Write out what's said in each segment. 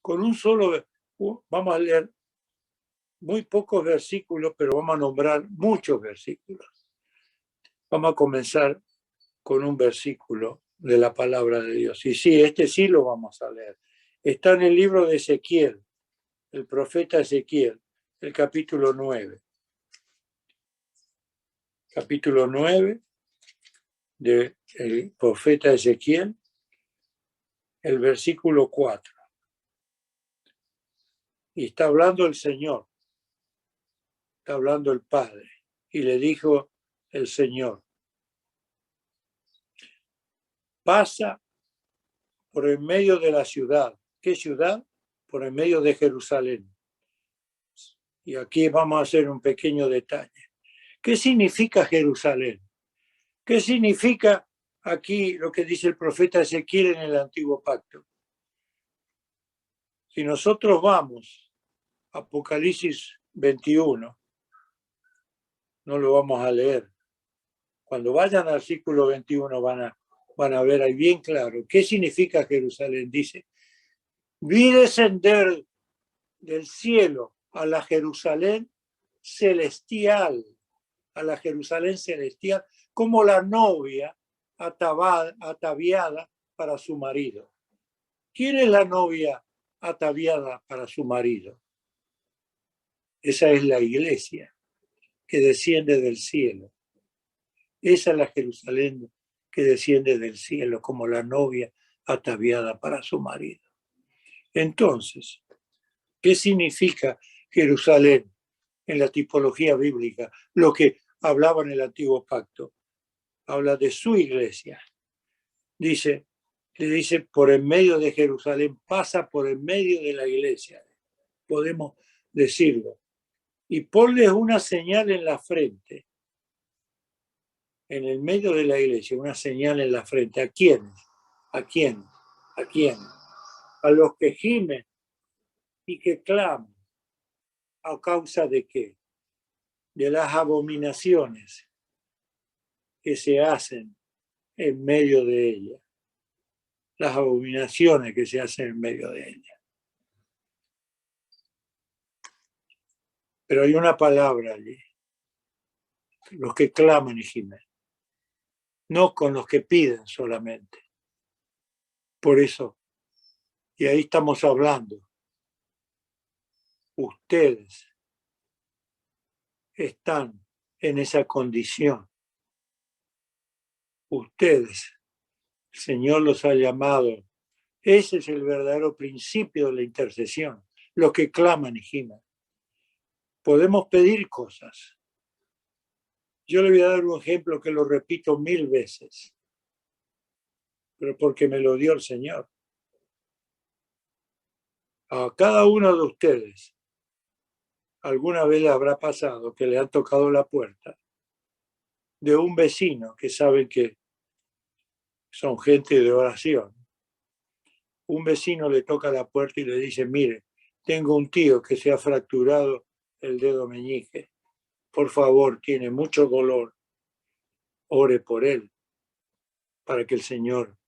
con un solo, vamos a leer muy pocos versículos, pero vamos a nombrar muchos versículos. Vamos a comenzar con un versículo de la palabra de Dios. Y sí, este sí lo vamos a leer. Está en el libro de Ezequiel, el profeta Ezequiel, el capítulo 9. Capítulo 9 del profeta Ezequiel, el versículo 4. Y está hablando el Señor, está hablando el Padre. Y le dijo el Señor: pasa por el medio de la ciudad. ¿Qué ciudad? Por el medio de Jerusalén. Y aquí vamos a hacer un pequeño detalle. ¿Qué significa Jerusalén? ¿Qué significa aquí lo que dice el profeta Ezequiel en el Antiguo Pacto? Si nosotros vamos a Apocalipsis 21, no lo vamos a leer. Cuando vayan al artículo 21 van a ver ahí bien claro qué significa Jerusalén. Dice: vi descender del cielo a la Jerusalén celestial, como la novia ataviada para su marido. ¿Quién es la novia ataviada para su marido? Esa es la iglesia que desciende del cielo. Esa es la Jerusalén que desciende del cielo como la novia ataviada para su marido. Entonces, ¿qué significa Jerusalén en la tipología bíblica? Lo que hablaba en el Antiguo Pacto. Habla de su iglesia. Le dice, por en medio de Jerusalén, pasa por en medio de la iglesia. Podemos decirlo. Y ponle una señal en la frente. En el medio de la iglesia, una señal en la frente. ¿A quién? ¿A quién? ¿A quién? A los que gimen y que claman. ¿A causa de qué? De las abominaciones que se hacen en medio de ella. Las abominaciones que se hacen en medio de ella. Pero hay una palabra allí. Los que claman y gimen. No con los que piden solamente. Por eso, y ahí estamos hablando, ustedes están en esa condición. Ustedes, el Señor los ha llamado. Ese es el verdadero principio de la intercesión. Los que claman y gimen. Podemos pedir cosas. Yo le voy a dar un ejemplo que lo repito 1000 veces, pero porque me lo dio el Señor. A cada uno de ustedes alguna vez le habrá pasado que le han tocado la puerta de un vecino que saben que son gente de oración. Un vecino le toca la puerta y le dice: mire, tengo un tío que se ha fracturado el dedo meñique. Por favor, tiene mucho dolor. Ore por él para que el Señor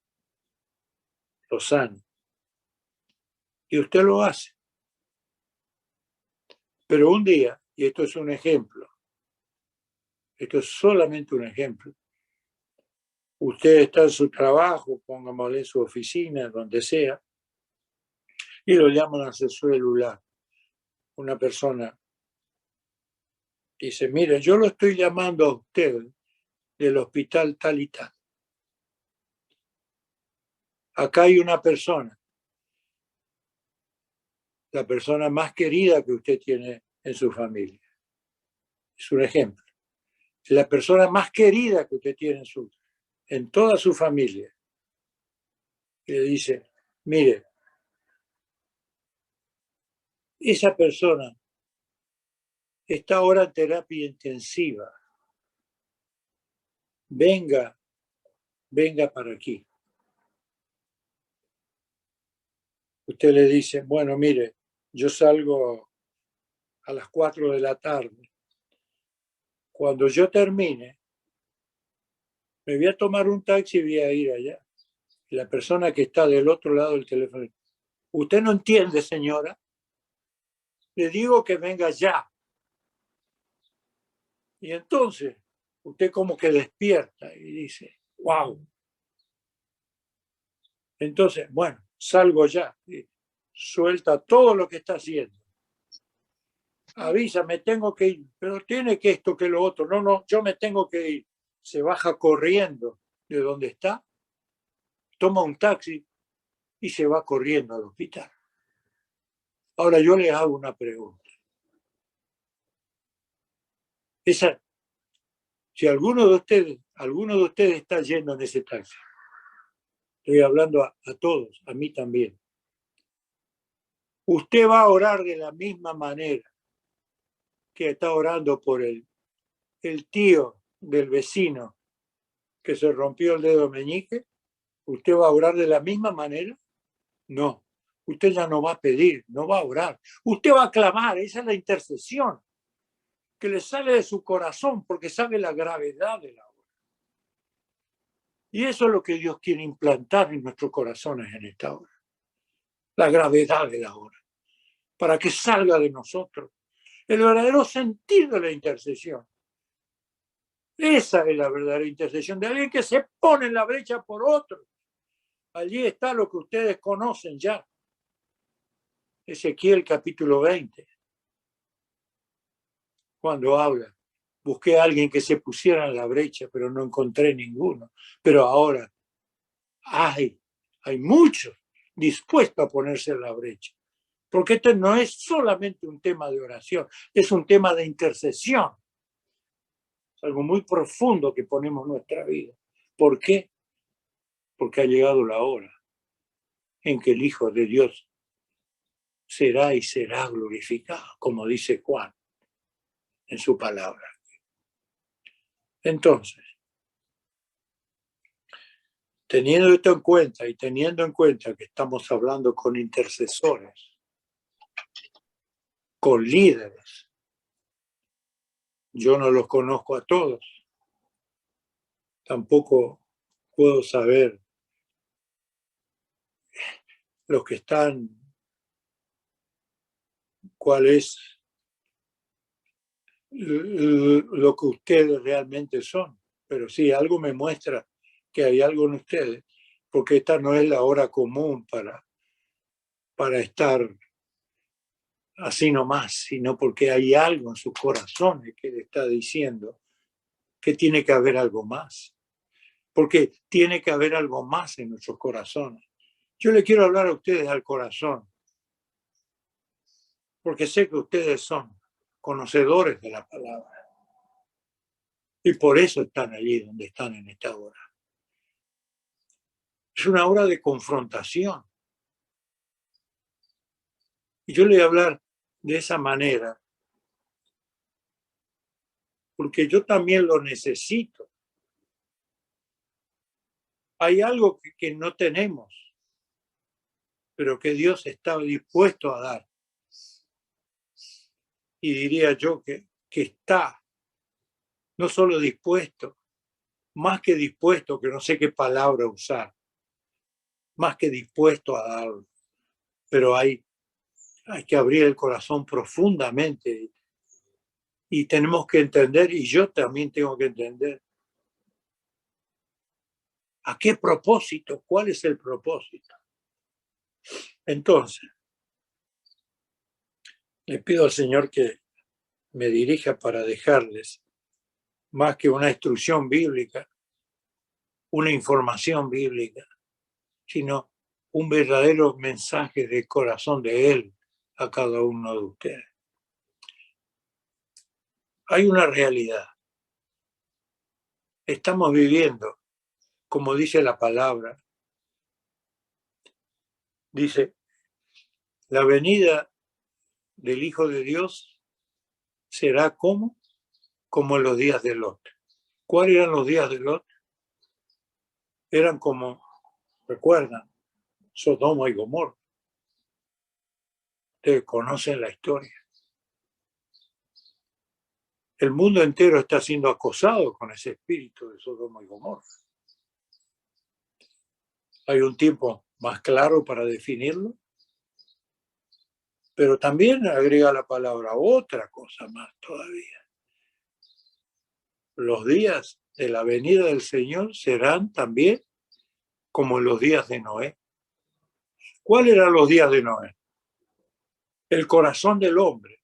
lo sane. Y usted lo hace. Pero un día, y esto es un ejemplo, esto es solamente un ejemplo, usted está en su trabajo, pongámosle en su oficina, donde sea, y lo llaman a su celular. Una persona dice: mire, yo lo estoy llamando a usted del hospital tal y tal. Acá hay una persona, la persona más querida que usted tiene en su familia. Es un ejemplo. La persona más querida que usted tiene en toda su familia. Y le dice: mire, esa persona está ahora en terapia intensiva. Venga para aquí. Usted le dice: bueno, mire, yo salgo a las 4 de la tarde. Cuando yo termine, me voy a tomar un taxi y voy a ir allá. Y la persona que está del otro lado del teléfono: Usted no entiende, señora. Le digo que venga ya. Y entonces usted como que despierta y dice, wow. Entonces, bueno, salgo ya. Y suelta todo lo que está haciendo. Avisa, me tengo que ir. Pero tiene que esto, que lo otro. No, no, yo me tengo que ir. Se baja corriendo de donde está, toma un taxi y se va corriendo al hospital. Ahora yo les hago una pregunta. Esa, si alguno de ustedes está yendo en ese taxi, estoy hablando a todos, a mí también. Usted va a orar de la misma manera que está orando por el tío del vecino que se rompió el dedo meñique. ¿Usted va a orar de la misma manera? No. Usted ya no va a pedir, no va a orar. Usted va a clamar, esa es la intercesión que le sale de su corazón porque sabe la gravedad de la hora. Y eso es lo que Dios quiere implantar en nuestros corazones en esta hora. La gravedad de la hora. Para que salga de nosotros el verdadero sentido de la intercesión. Esa es la verdadera intercesión de alguien que se pone en la brecha por otro. Allí está lo que ustedes conocen ya. Ezequiel capítulo 20. Cuando habla, busqué a alguien que se pusiera en la brecha, pero no encontré ninguno. Pero ahora hay muchos dispuestos a ponerse en la brecha. Porque esto no es solamente un tema de oración, es un tema de intercesión. Es algo muy profundo que ponemos en nuestra vida. ¿Por qué? Porque ha llegado la hora en que el Hijo de Dios será y será glorificado, como dice Juan en su palabra. Entonces, teniendo esto en cuenta y teniendo en cuenta que estamos hablando con intercesores, con líderes, yo no los conozco a todos, tampoco puedo saber los que están, cuál es lo que ustedes realmente son, pero sí, algo me muestra que hay algo en ustedes, porque esta no es la hora común para estar así nomás, sino porque hay algo en sus corazones que le está diciendo que tiene que haber algo más, porque tiene que haber algo más en nuestros corazones. Yo le quiero hablar a ustedes al corazón, porque sé que ustedes son conocedores de la palabra y por eso están allí donde están en esta hora. Es una hora de confrontación. Y yo le voy a hablar de esa manera, porque yo también lo necesito. Hay algo que no tenemos, pero que Dios está dispuesto a dar. Y diría yo que está no solo dispuesto, más que dispuesto, que no sé qué palabra usar, más que dispuesto a darlo. Pero hay que abrir el corazón profundamente y tenemos que entender, y yo también tengo que entender, ¿a qué propósito? ¿Cuál es el propósito? Entonces, le pido al Señor que me dirija para dejarles más que una instrucción bíblica, una información bíblica, sino un verdadero mensaje del corazón de Él a cada uno de ustedes. Hay una realidad. Estamos viviendo, como dice la palabra, dice, la venida del Hijo de Dios será como en los días de Lot. ¿Cuáles eran los días de Lot? Eran como, recuerdan, Sodoma y Gomorra. Ustedes conocen la historia. El mundo entero está siendo acosado con ese espíritu de Sodoma y Gomorra. ¿Hay un tiempo más claro para definirlo? Pero también agrega la palabra otra cosa más todavía. Los días de la venida del Señor serán también como los días de Noé. ¿Cuáles eran los días de Noé? El corazón del hombre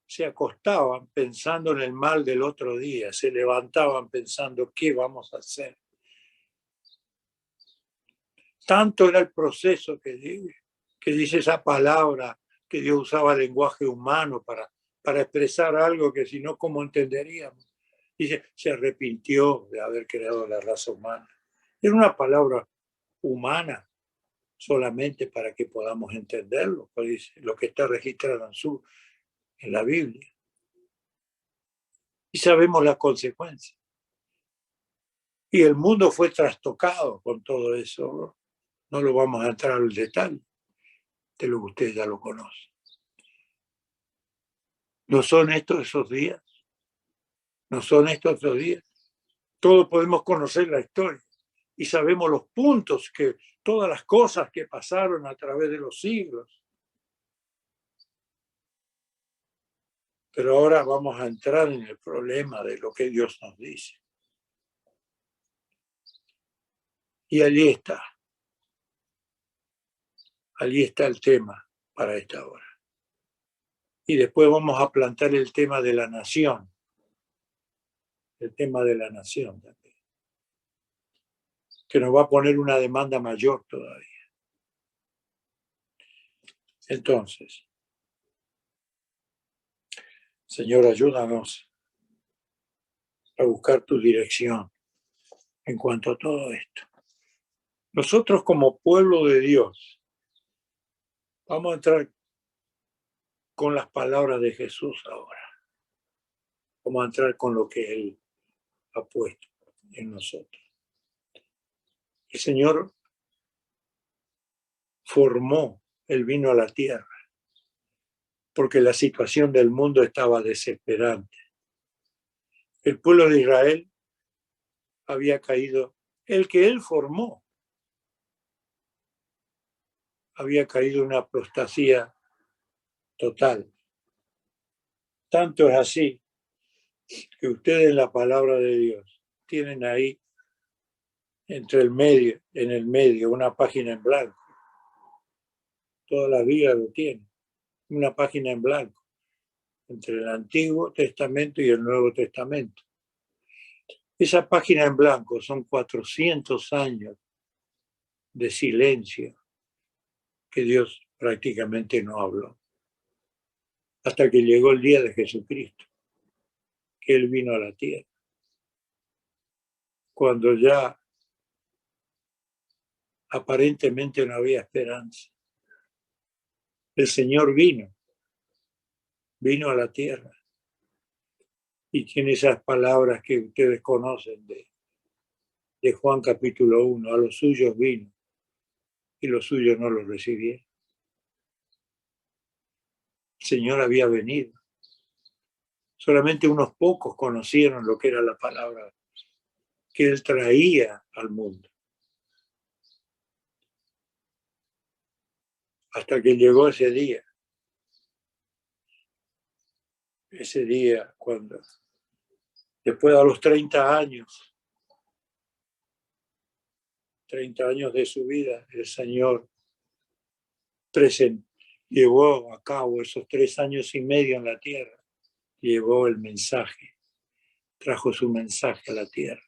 se acostaban pensando en el mal del otro día, se levantaban pensando qué vamos a hacer. Tanto era el proceso que dice esa palabra, que Dios usaba lenguaje humano para expresar algo que si no, ¿cómo entenderíamos? Dice, se arrepintió de haber creado la raza humana. Era una palabra humana solamente para que podamos entenderlo, pues dice, lo que está registrado en la Biblia. Y sabemos las consecuencias. Y el mundo fue trastocado con todo eso. No lo vamos a entrar al detalle de lo que ustedes ya lo conocen. ¿No son estos esos días? ¿No son estos otros días? Todos podemos conocer la historia y sabemos los puntos, todas las cosas que pasaron a través de los siglos. Pero ahora vamos a entrar en el problema de lo que Dios nos dice. Y allí está el tema para esta hora. Y después vamos a plantear el tema de la nación. El tema de la nación también. Que nos va a poner una demanda mayor todavía. Entonces, Señor, ayúdanos a buscar tu dirección en cuanto a todo esto. Nosotros como pueblo de Dios vamos a entrar con las palabras de Jesús ahora. Vamos a entrar con lo que Él ha puesto en nosotros. El Señor formó el vino a la tierra porque la situación del mundo estaba desesperante. El pueblo de Israel había caído, el que Él formó, había caído en una apostasía total. Tanto es así que ustedes en la palabra de Dios tienen ahí en el medio, una página en blanco. Toda la Biblia lo tiene, una página en blanco, entre el Antiguo Testamento y el Nuevo Testamento. Esa página en blanco son 400 años de silencio que Dios prácticamente no habló. Hasta que llegó el día de Jesucristo, que Él vino a la tierra. Cuando ya aparentemente no había esperanza. El Señor vino a la tierra y tiene esas palabras que ustedes conocen de Juan capítulo 1, a los suyos vino y los suyos no los recibieron. El Señor había venido. Solamente unos pocos conocieron lo que era la palabra que Él traía al mundo. Hasta que llegó ese día cuando, después de los 30 años de su vida, el Señor llevó a cabo esos 3 años y medio en la tierra, llevó el mensaje, trajo su mensaje a la tierra.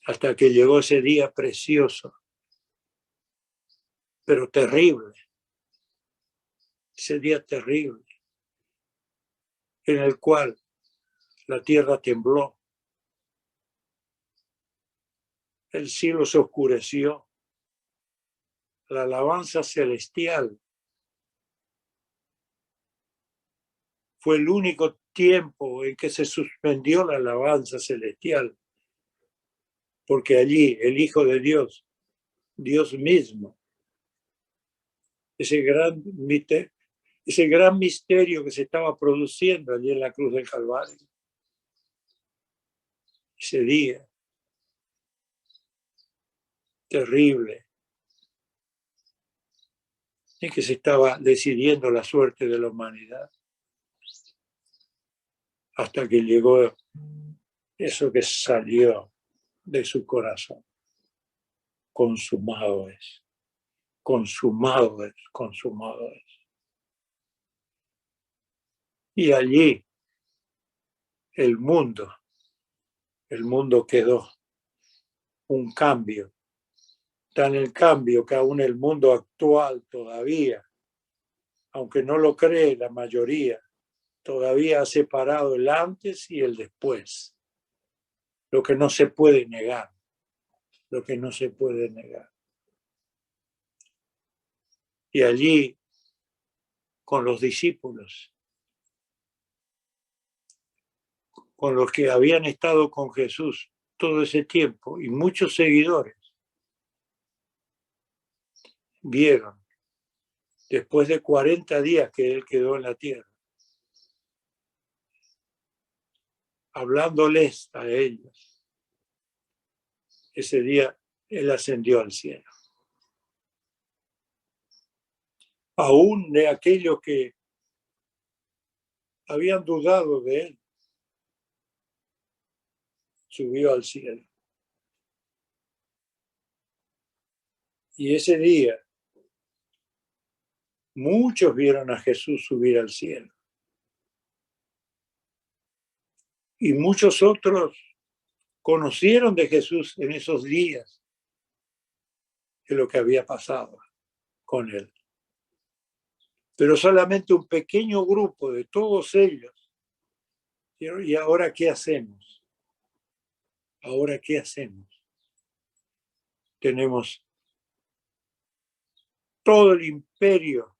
Hasta que llegó ese día precioso, pero terrible, ese día terrible, en el cual la tierra tembló, el cielo se oscureció, la alabanza celestial fue el único tiempo en que se suspendió la alabanza celestial, porque allí el Hijo de Dios, Dios mismo, ese gran misterio que se estaba produciendo allí en la cruz del Calvario, ese día terrible, en que se estaba decidiendo la suerte de la humanidad, hasta que llegó eso que salió de su corazón. Consumado es, consumado es, consumado es. Y allí el mundo quedó un cambio, tan el cambio que aún el mundo actual todavía, aunque no lo cree la mayoría, todavía ha separado el antes y el después. Lo que no se puede negar, lo que no se puede negar. Y allí, con los discípulos, con los que habían estado con Jesús todo ese tiempo y muchos seguidores, vieron, después de 40 días que él quedó en la tierra, hablándoles a ellos, ese día él ascendió al cielo. Aún de aquellos que habían dudado de él, subió al cielo. Y ese día, muchos vieron a Jesús subir al cielo. Y muchos otros conocieron de Jesús en esos días de lo que había pasado con él. Pero solamente un pequeño grupo de todos ellos. ¿Y ahora qué hacemos? ¿Ahora qué hacemos? Tenemos todo el imperio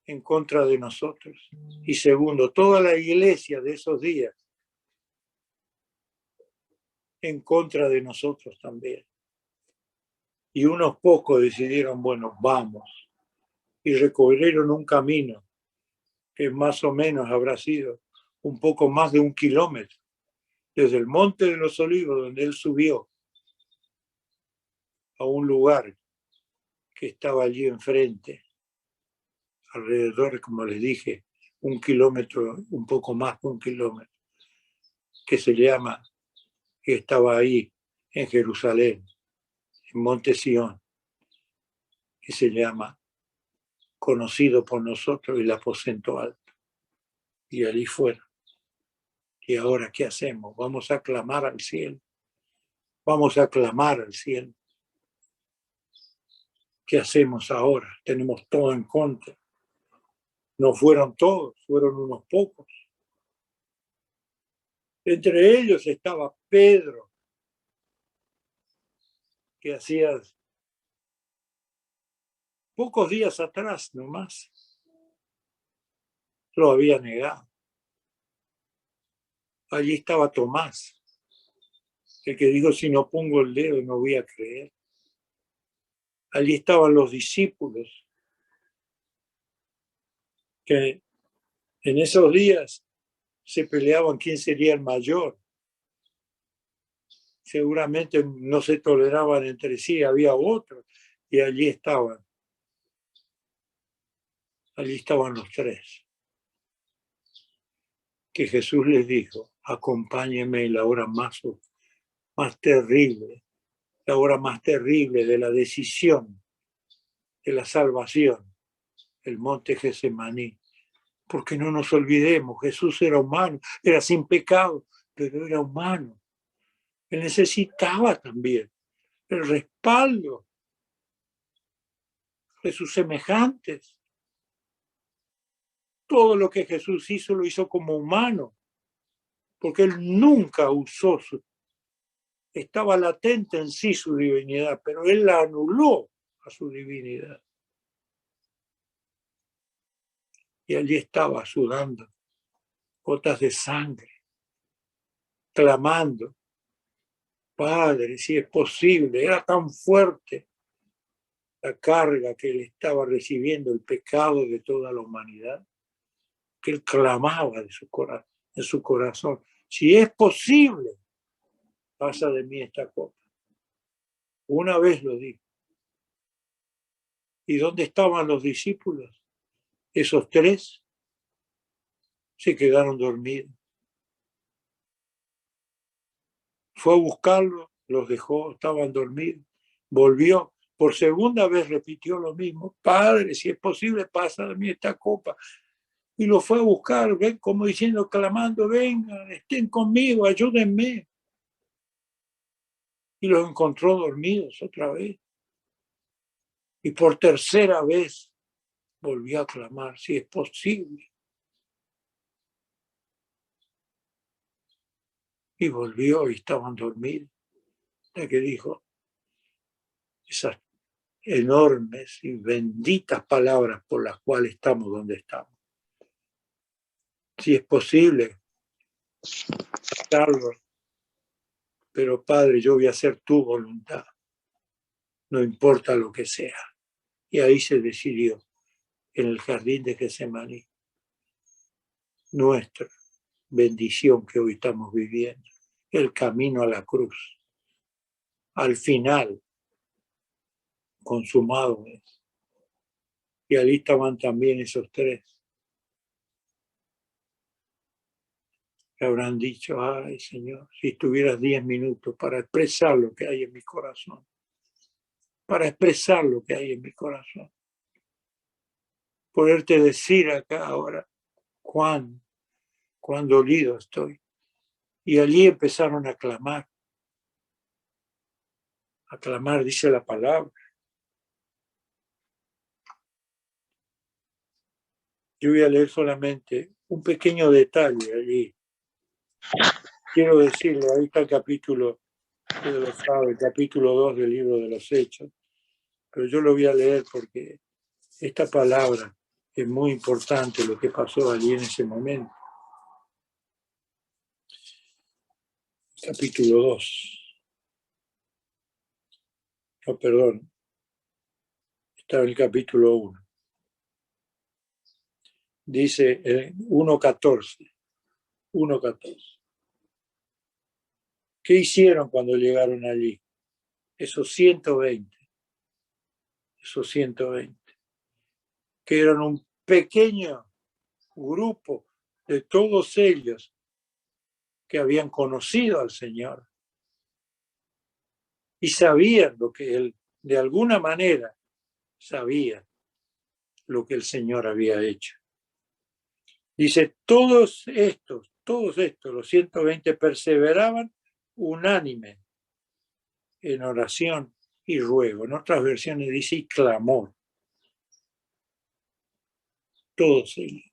en contra de nosotros. Y segundo, toda la iglesia de esos días en contra de nosotros también. Y unos pocos decidieron, bueno, vamos. Y recorrieron un camino que más o menos habrá sido un poco más de 1 kilómetro, desde el Monte de los Olivos, donde él subió, a un lugar que estaba allí enfrente, alrededor, como les dije, 1 kilómetro, un poco más de 1 kilómetro, que se llama, que estaba ahí en Jerusalén, en Monte Sión, que se llama, conocido por nosotros, el aposento alto. Y allí fueron. ¿Y ahora qué hacemos? Vamos a clamar al cielo. Vamos a clamar al cielo. ¿Qué hacemos ahora? Tenemos todo en contra. No fueron todos, fueron unos pocos. Entre ellos estaba Pedro, que hacía pocos días atrás nomás lo había negado. Allí estaba Tomás, el que dijo, si no pongo el dedo no voy a creer. Allí estaban los discípulos, que en esos días se peleaban quién sería el mayor. Seguramente no se toleraban entre sí, había otros, y allí estaban los tres. Que Jesús les dijo, acompáñenme en la hora más terrible, la hora más terrible de la decisión, de la salvación, el monte Getsemaní. Porque no nos olvidemos, Jesús era humano, era sin pecado, pero era humano. Él necesitaba también el respaldo de sus semejantes. Todo lo que Jesús hizo lo hizo como humano, porque él nunca usó estaba latente en sí su divinidad, pero él la anuló a su divinidad. Y allí estaba sudando gotas de sangre, clamando, Padre, si es posible. Era tan fuerte la carga que él estaba recibiendo, el pecado de toda la humanidad, que él clamaba de su corazón, si es posible, pasa de mí esta copa. Una vez lo dijo. ¿Y dónde estaban los discípulos? Esos tres se quedaron dormidos. Fue a buscarlos, los dejó, estaban dormidos. Volvió, por segunda vez repitió lo mismo. Padre, si es posible, pasa de mí esta copa. Y lo fue a buscar, ven, como diciendo, clamando, vengan, estén conmigo, ayúdenme. Y los encontró dormidos otra vez. Y por tercera vez volvió a clamar, si es posible. Y volvió y estaban dormidos. Hasta que dijo esas enormes y benditas palabras por las cuales estamos donde estamos. Si es posible, Carlos, pero Padre, yo voy a hacer tu voluntad, no importa lo que sea. Y ahí se decidió, en el jardín de Getsemaní, nuestra bendición que hoy estamos viviendo, el camino a la cruz. Al final, consumado es. Y ahí estaban también esos tres. Que habrán dicho, ay Señor, si tuvieras 10 minutos para expresar lo que hay en mi corazón, para expresar lo que hay en mi corazón, poderte decir acá ahora cuán dolido estoy. Y allí empezaron a clamar, dice la palabra. Yo voy a leer solamente un pequeño detalle allí. Quiero decirlo, ahí está el capítulo, ustedes lo saben, el capítulo 2 del libro de los Hechos, pero yo lo voy a leer porque esta palabra es muy importante, lo que pasó allí en ese momento. Capítulo 2. No, perdón. Está en el capítulo 1. Dice 1:14. 1:14. ¿Qué hicieron cuando llegaron allí? Esos 120. Esos 120. Que eran un pequeño grupo de todos ellos que habían conocido al Señor y sabían lo que Él, de alguna manera, sabía lo que el Señor había hecho. Dice, todos estos, los 120 perseveraban unánime en oración y ruego. En otras versiones dice y clamor. Todos ellos.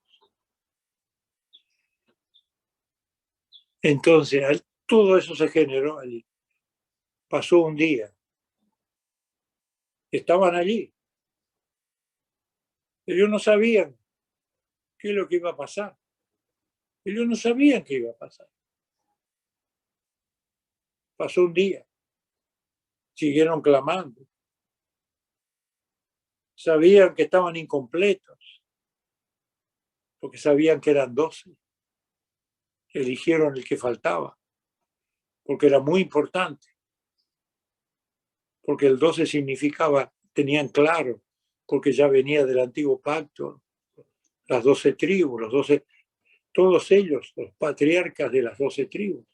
Entonces, todo eso se generó allí. Pasó un día. Estaban allí. Ellos no sabían qué es lo que iba a pasar. Ellos no sabían qué iba a pasar. Pasó un día. Siguieron clamando. Sabían que estaban incompletos, porque sabían que eran 12. Eligieron el que faltaba, porque era muy importante. Porque el 12 significaba, tenían claro, porque ya venía del antiguo pacto, las 12 tribus, los 12, todos ellos, los patriarcas de las 12 tribus.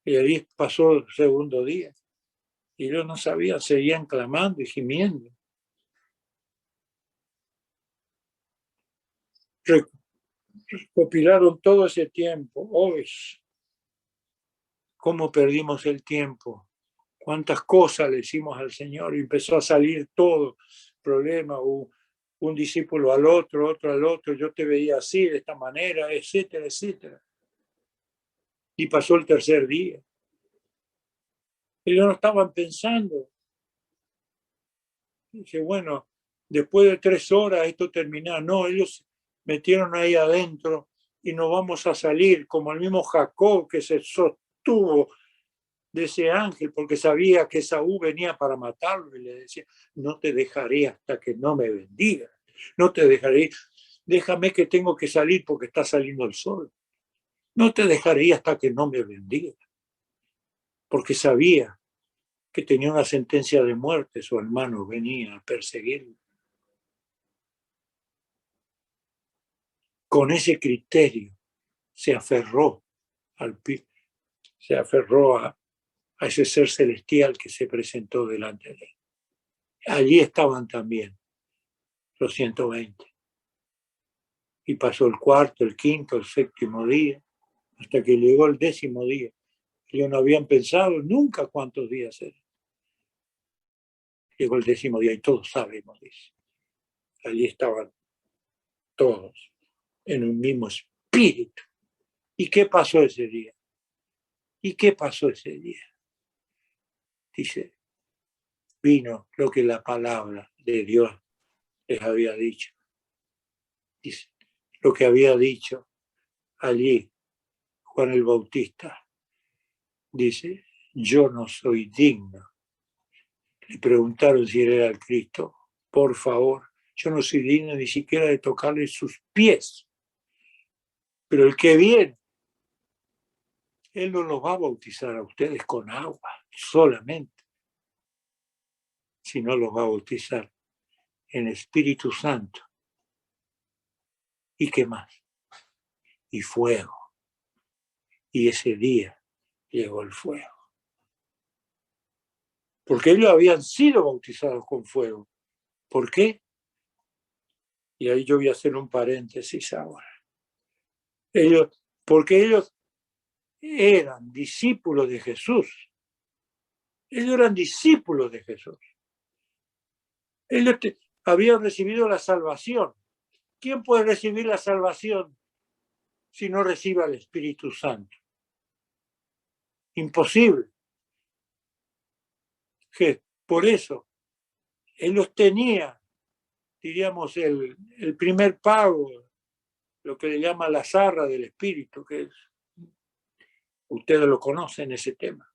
Y ahí pasó el segundo día. Y ellos no sabían, seguían clamando y gimiendo. Recopilaron todo ese tiempo. Hoy, cómo perdimos el tiempo. Cuántas cosas le hicimos al Señor. Y empezó a salir todo. Problema, un discípulo al otro, otro al otro. Yo te veía así, de esta manera, etcétera, etcétera. Y pasó el tercer día. Ellos no estaban pensando. Dice, bueno, después de 3 horas esto termina. No, ellos metieron ahí adentro y no vamos a salir, como el mismo Jacob que se sostuvo de ese ángel porque sabía que Esaú venía para matarlo y le decía, no te dejaré hasta que no me bendiga, no te dejaré, déjame que tengo que salir porque está saliendo el sol, no te dejaré hasta que no me bendiga, porque sabía que tenía una sentencia de muerte, su hermano venía a perseguirlo. Con ese criterio se aferró a ese ser celestial que se presentó delante de él. Allí estaban también los 120. Y pasó el cuarto, el quinto, el séptimo día, hasta que llegó el 10º día. Ellos no habían pensado nunca cuántos días eran. Llegó el 10º día y todos sabemos eso. Allí estaban todos en un mismo espíritu. ¿Y qué pasó ese día? ¿Y qué pasó ese día? Dice, vino lo que la palabra de Dios les había dicho. Dice, lo que había dicho allí Juan el Bautista. Dice, yo no soy digno. Le preguntaron si él era el Cristo. Por favor, yo no soy digno ni siquiera de tocarle sus pies. Pero el que viene, él no los va a bautizar a ustedes con agua solamente, sino los va a bautizar en Espíritu Santo. ¿Y qué más? Y fuego. Y ese día llegó el fuego. Porque ellos habían sido bautizados con fuego. ¿Por qué? Y ahí yo voy a hacer un paréntesis ahora. Porque ellos eran discípulos de Jesús. Ellos eran discípulos de Jesús. Ellos habían recibido la salvación. ¿Quién puede recibir la salvación si no recibe al Espíritu Santo? Imposible. Por eso, ellos tenían, diríamos, el primer pago, lo que le llama la zarra del Espíritu, que es, ustedes lo conocen, ese tema.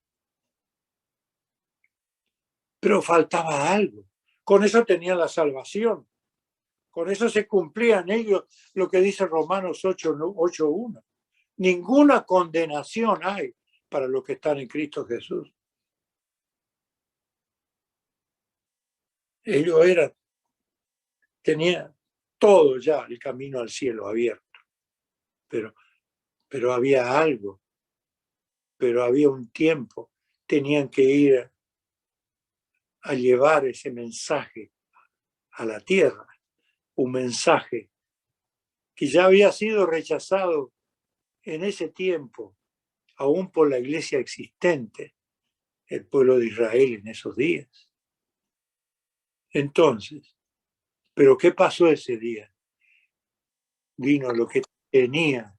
Pero faltaba algo. Con eso tenían la salvación. Con eso se cumplía en ellos lo que dice Romanos 8:1. Ninguna condenación hay para los que están en Cristo Jesús. Ellos tenían todo ya el camino al cielo abierto. Pero había algo, pero había un tiempo. Tenían que ir a llevar ese mensaje a la tierra, un mensaje que ya había sido rechazado en ese tiempo, aún por la iglesia existente, el pueblo de Israel en esos días. Entonces, ¿pero qué pasó ese día? Vino lo que tenía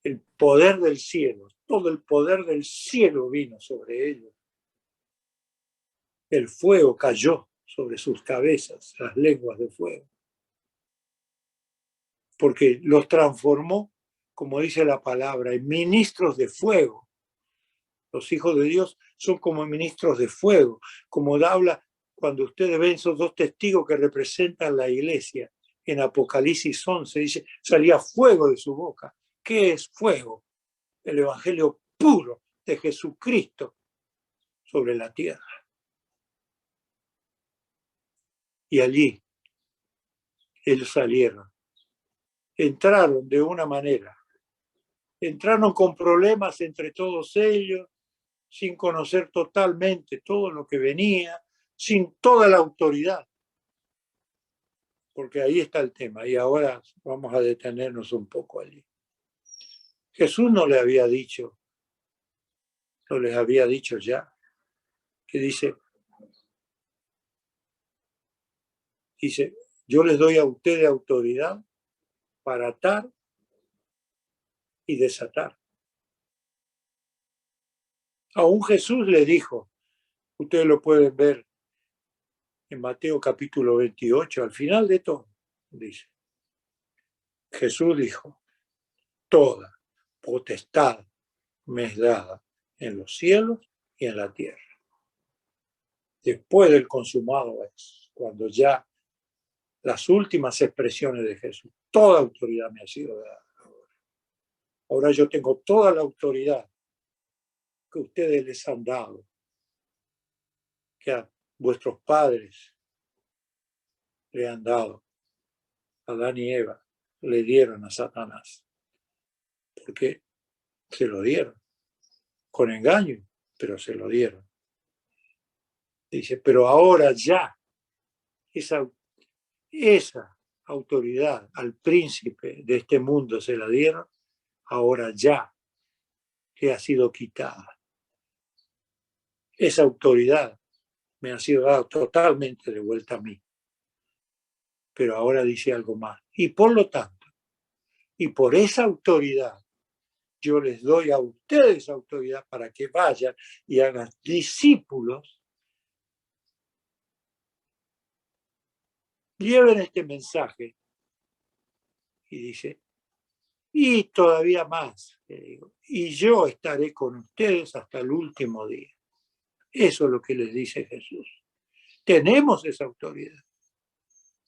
el poder del cielo, todo el poder del cielo vino sobre ellos. El fuego cayó sobre sus cabezas, las lenguas de fuego, porque los transformó, como dice la palabra, en ministros de fuego. Los hijos de Dios son como ministros de fuego, como habla cuando ustedes ven esos dos testigos que representan la iglesia. En Apocalipsis 11 dice, salía fuego de su boca. ¿Qué es fuego? El evangelio puro de Jesucristo sobre la tierra. Y allí ellos salieron. Entraron de una manera. Entraron con problemas entre todos ellos, sin conocer totalmente todo lo que venía, sin toda la autoridad. Porque ahí está el tema. Y ahora vamos a detenernos un poco allí. Jesús no les había dicho ya, que dice, yo les doy a ustedes autoridad para atar y desatar. Aún Jesús le dijo, ustedes lo pueden ver en Mateo capítulo 28, al final de todo, dice, Jesús dijo, toda potestad me es dada en los cielos y en la tierra. Después del consumado es, cuando ya las últimas expresiones de Jesús, toda autoridad me ha sido dada. Ahora yo tengo toda la autoridad que ustedes les han dado que a vuestros padres le han dado, Adán y Eva, le dieron a Satanás. Porque se lo dieron, con engaño, pero se lo dieron. Dice, pero ahora ya, esa autoridad al príncipe de este mundo se la dieron, ahora ya que ha sido quitada. Esa autoridad me ha sido dada totalmente de vuelta a mí. Pero ahora dice algo más. Y por lo tanto, y por esa autoridad, yo les doy a ustedes autoridad para que vayan y hagan discípulos. Lleven este mensaje. Y dice, y todavía más, y yo estaré con ustedes hasta el último día. Eso es lo que les dice Jesús. Tenemos esa autoridad.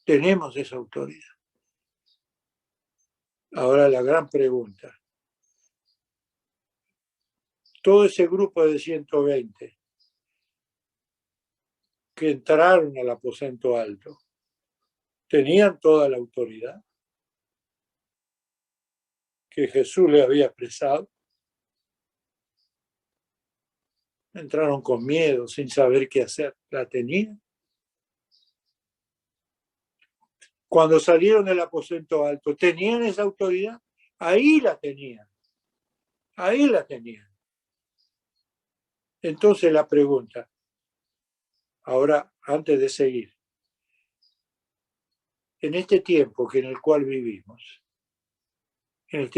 Tenemos esa autoridad. Ahora la gran pregunta. Todo ese grupo de 120 que entraron al aposento alto, ¿tenían toda la autoridad que Jesús le había expresado? Entraron con miedo, sin saber qué hacer. ¿La tenían? Cuando salieron del aposento alto, ¿tenían esa autoridad? Ahí la tenían. Ahí la tenían. Entonces la pregunta, ahora antes de seguir, en este tiempo en el cual vivimos, en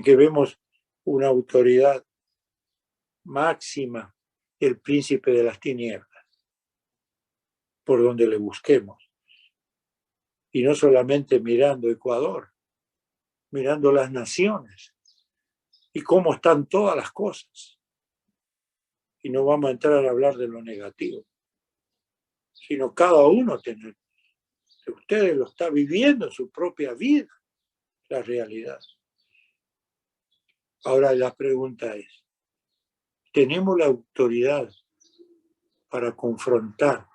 que vemos una autoridad máxima del príncipe de las tinieblas, por donde le busquemos, y no solamente mirando Ecuador, mirando las naciones y cómo están todas las cosas. Y no vamos a entrar a hablar de lo negativo, sino cada uno de ustedes lo está viviendo en su propia vida, la realidad. Ahora la pregunta es, ¿tenemos la autoridad para confrontar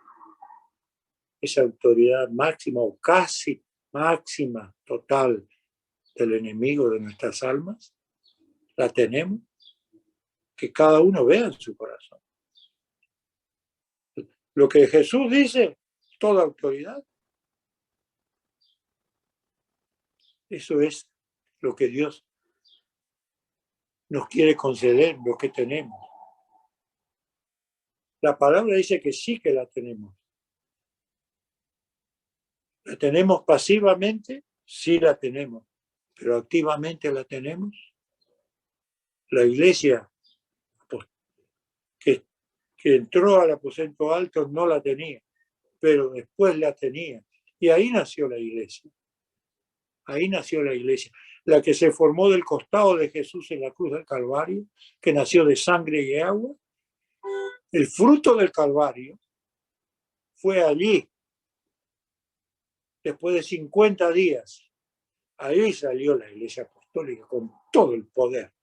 esa autoridad máxima o casi máxima, total, del enemigo de nuestras almas? ¿La tenemos? Que cada uno vea en su corazón. Lo que Jesús dice, toda autoridad. Eso es lo que Dios nos quiere conceder, lo que tenemos. La palabra dice que sí que la tenemos. ¿La tenemos pasivamente? Sí la tenemos. ¿Pero activamente la tenemos? La iglesia que entró al aposento alto no la tenía, pero después la tenía. Y ahí nació la iglesia. Ahí nació la iglesia. La que se formó del costado de Jesús en la cruz del Calvario, que nació de sangre y agua. El fruto del Calvario fue allí, después de 50 días. Ahí salió la iglesia apostólica con todo el poder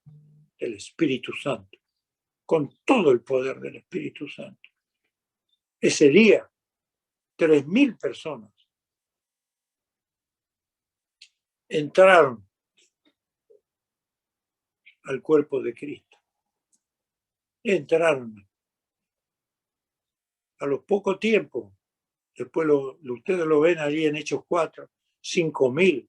del Espíritu Santo. Con todo el poder del Espíritu Santo. Ese día, 3.000 personas entraron al cuerpo de Cristo. Entraron. A los pocos tiempos, después ustedes lo ven allí en Hechos 4, 5.000,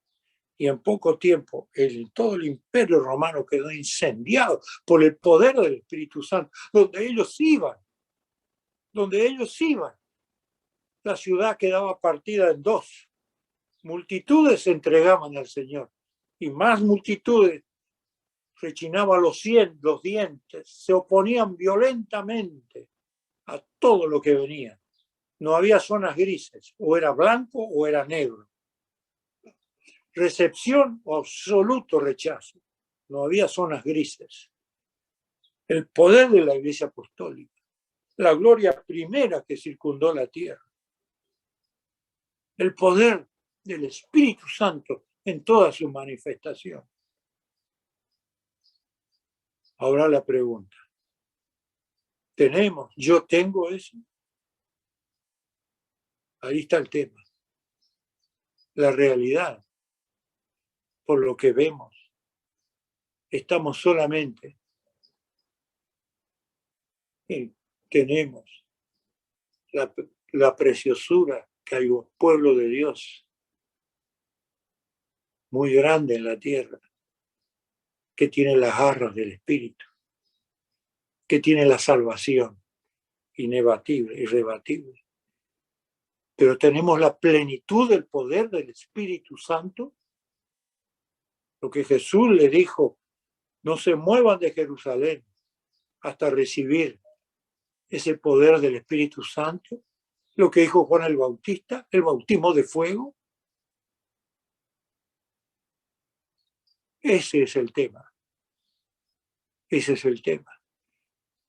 y en poco tiempo todo el imperio romano quedó incendiado por el poder del Espíritu Santo, donde ellos iban, la ciudad quedaba partida en dos, multitudes se entregaban al Señor, y más multitudes rechinaban los dientes, se oponían violentamente a todo lo que venía. No había zonas grises, o era blanco o era negro. Recepción o absoluto rechazo. No había zonas grises. El poder de la Iglesia Apostólica, la gloria primera que circundó la tierra, el poder del Espíritu Santo en toda su manifestación. Ahora la pregunta, yo tengo eso. Ahí está el tema. La realidad, por lo que vemos, estamos solamente tenemos la preciosura que hay un pueblo de Dios muy grande en la tierra, que tiene las garras del Espíritu, que tiene la salvación inebatible, irrebatible. Pero tenemos la plenitud del poder del Espíritu Santo. Lo que Jesús le dijo, no se muevan de Jerusalén hasta recibir ese poder del Espíritu Santo. Lo que dijo Juan el Bautista, el bautismo de fuego. Ese es el tema. Ese es el tema.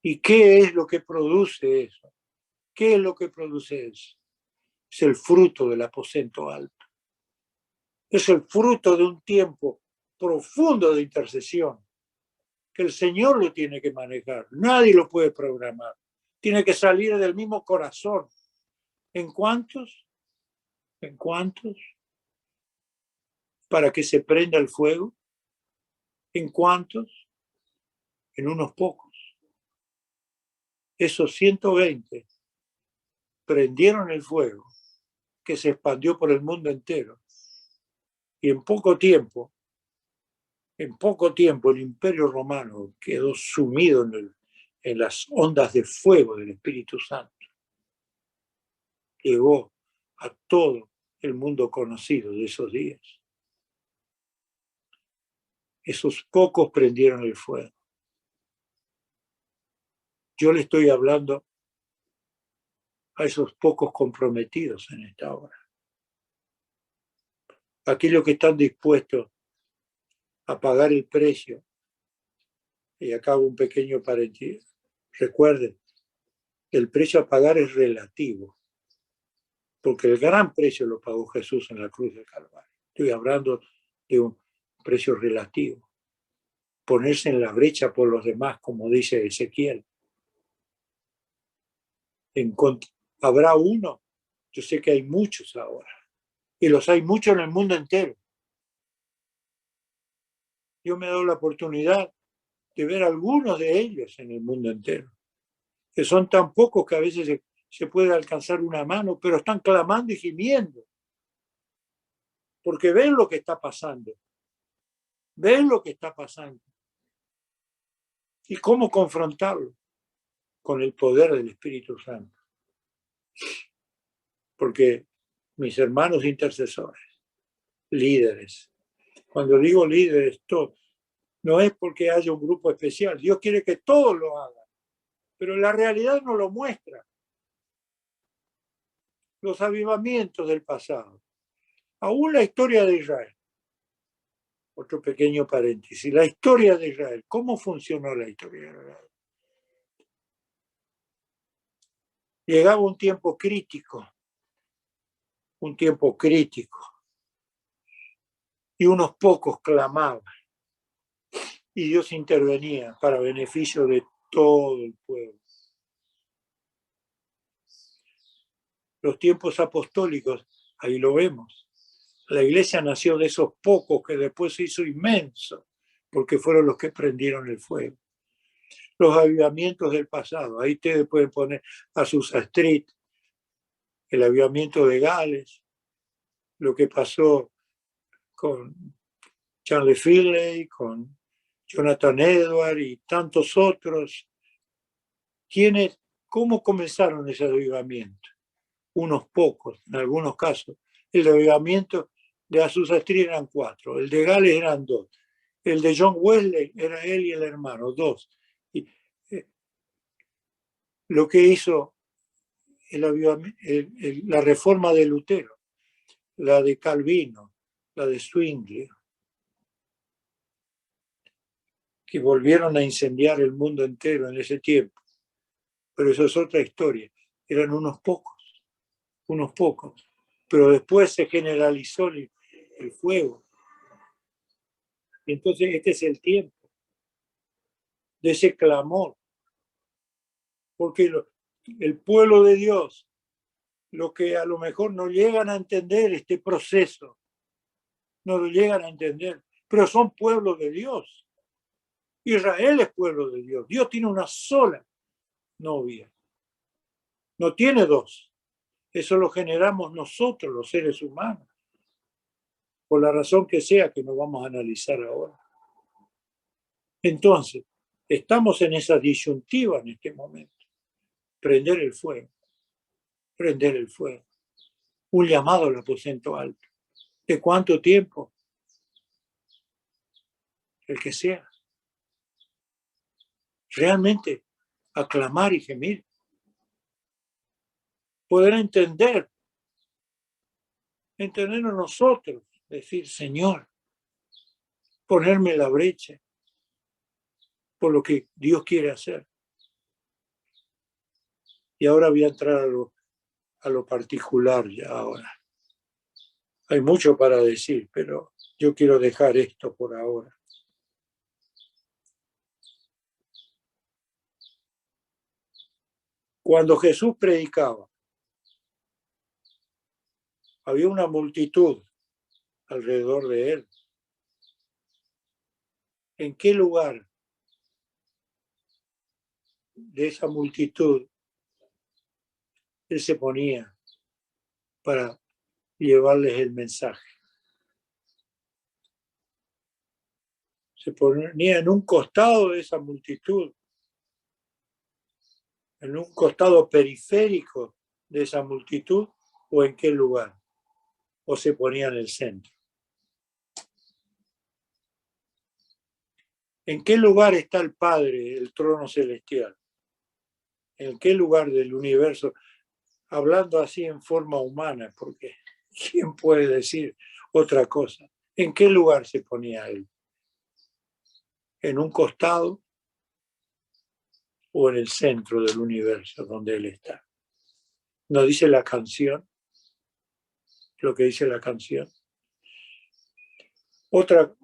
¿Y qué es lo que produce eso? ¿Qué es lo que produce eso? Es el fruto del aposento alto. Es el fruto de un tiempo profundo de intercesión que el Señor lo tiene que manejar. Nadie lo puede programar. Tiene que salir del mismo corazón. ¿En cuántos? ¿En cuántos? Para que se prenda el fuego. ¿En cuántos? En unos pocos. Esos 120 prendieron el fuego que se expandió por el mundo entero. Y en poco tiempo el Imperio Romano quedó sumido en las ondas de fuego del Espíritu Santo. Llegó a todo el mundo conocido de esos días. Esos pocos prendieron el fuego. Yo le estoy hablando a esos pocos comprometidos en esta obra. Aquellos que están dispuestos a pagar el precio. Y acá hago un pequeño paréntesis. Recuerden, el precio a pagar es relativo, porque el gran precio lo pagó Jesús en la cruz del Calvario. Estoy hablando de un precio relativo. Ponerse en la brecha por los demás, como dice Ezequiel. ¿Habrá uno? Yo sé que hay muchos ahora, y los hay muchos en el mundo entero. Yo me he dado la oportunidad de ver algunos de ellos en el mundo entero, que son tan pocos que a veces se puede alcanzar una mano, pero están clamando y gimiendo, porque ven lo que está pasando, ven lo que está pasando. ¿Y cómo confrontarlo? Con el poder del Espíritu Santo. Porque mis hermanos intercesores, líderes, cuando digo líderes, no es porque haya un grupo especial, Dios quiere que todos lo hagan, pero la realidad no lo muestra. Los avivamientos del pasado, aún la historia de Israel. Otro pequeño paréntesis, la historia de Israel. ¿Cómo funcionó la historia de Israel? Llegaba un tiempo crítico, y unos pocos clamaban, y Dios intervenía para beneficio de todo el pueblo. Los tiempos apostólicos, ahí lo vemos. La iglesia nació de esos pocos que después se hizo inmenso, porque fueron los que prendieron el fuego. Los avivamientos del pasado, ahí ustedes pueden poner Azusa Street, el avivamiento de Gales, lo que pasó con Charles Finley, con Jonathan Edwards y tantos otros. ¿Cómo comenzaron ese avivamiento? Unos pocos, en algunos casos. El avivamiento de Azusa Street eran 4, el de Gales eran 2, el de John Wesley era él y el hermano, 2. Y, lo que hizo la reforma de Lutero, la de Calvino, la de Zwingli, que volvieron a incendiar el mundo entero en ese tiempo. Pero eso es otra historia. Eran unos pocos. Pero después se generalizó el fuego. Y entonces este es el tiempo de ese clamor Porque el pueblo de Dios, lo que a lo mejor no llegan a entender este proceso, no lo llegan a entender, pero son pueblo de Dios. Israel es pueblo de Dios. Dios tiene una sola novia, no tiene dos. Eso lo generamos nosotros, los seres humanos, por la razón que sea que no vamos a analizar ahora. Entonces, estamos en esa disyuntiva en este momento. Prender el fuego, prender el fuego. Un llamado al aposento alto. ¿De cuánto tiempo? El que sea. Realmente, aclamar y gemir. Poder entendernos nosotros, decir, Señor, ponerme en la brecha por lo que Dios quiere hacer. Y ahora voy a entrar a lo particular ya ahora. Hay mucho para decir, pero yo quiero dejar esto por ahora. Cuando Jesús predicaba, había una multitud alrededor de él. ¿En qué lugar de esa multitud él se ponía para llevarles el mensaje? Se ponía en un costado de esa multitud, en un costado periférico de esa multitud, o en qué lugar, o se ponía en el centro. ¿En qué lugar está el Padre, el trono celestial? ¿En qué lugar del universo? Hablando así en forma humana, porque ¿quién puede decir otra cosa? ¿En qué lugar se ponía él? ¿En un costado o en el centro del universo donde él está? ¿No dice la canción lo que dice la canción? Otro,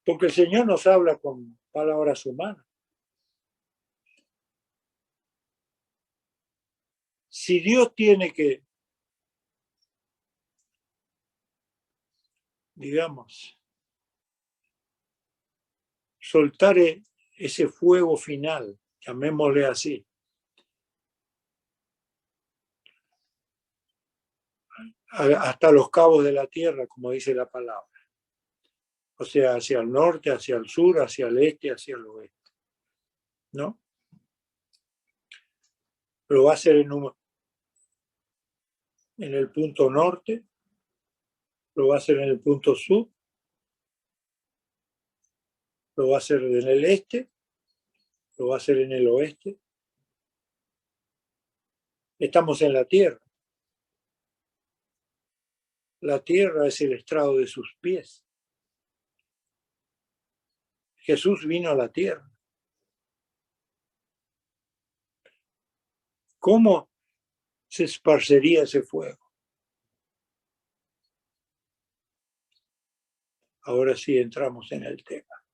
porque el Señor nos habla con palabras humanas. Si Dios tiene que, digamos, soltar ese fuego final, llamémosle así, hasta los cabos de la tierra, como dice la palabra. O sea, hacia el norte, hacia el sur, hacia el este, hacia el oeste. ¿No? Lo va a hacer en el punto norte, lo va a hacer en el punto sur, lo va a hacer en el este, lo va a hacer en el oeste. Estamos en la tierra. La tierra es el estrado de sus pies. Jesús vino a la tierra. ¿Cómo se esparcería ese fuego? Ahora sí entramos en el tema.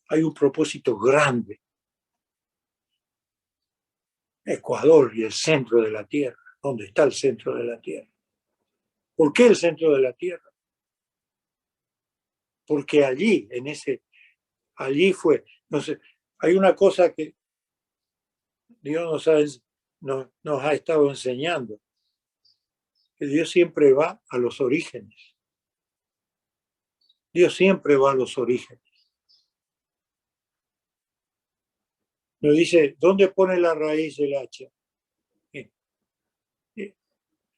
Hay un propósito grande. Ecuador y el centro de la tierra. ¿Dónde está el centro de la tierra? ¿Por qué el centro de la tierra? Porque allí fue. No sé, hay una cosa que Dios nos ha estado enseñando, que Dios siempre va a los orígenes. Dios siempre va a los orígenes. Nos dice, ¿dónde pone la raíz del hacha?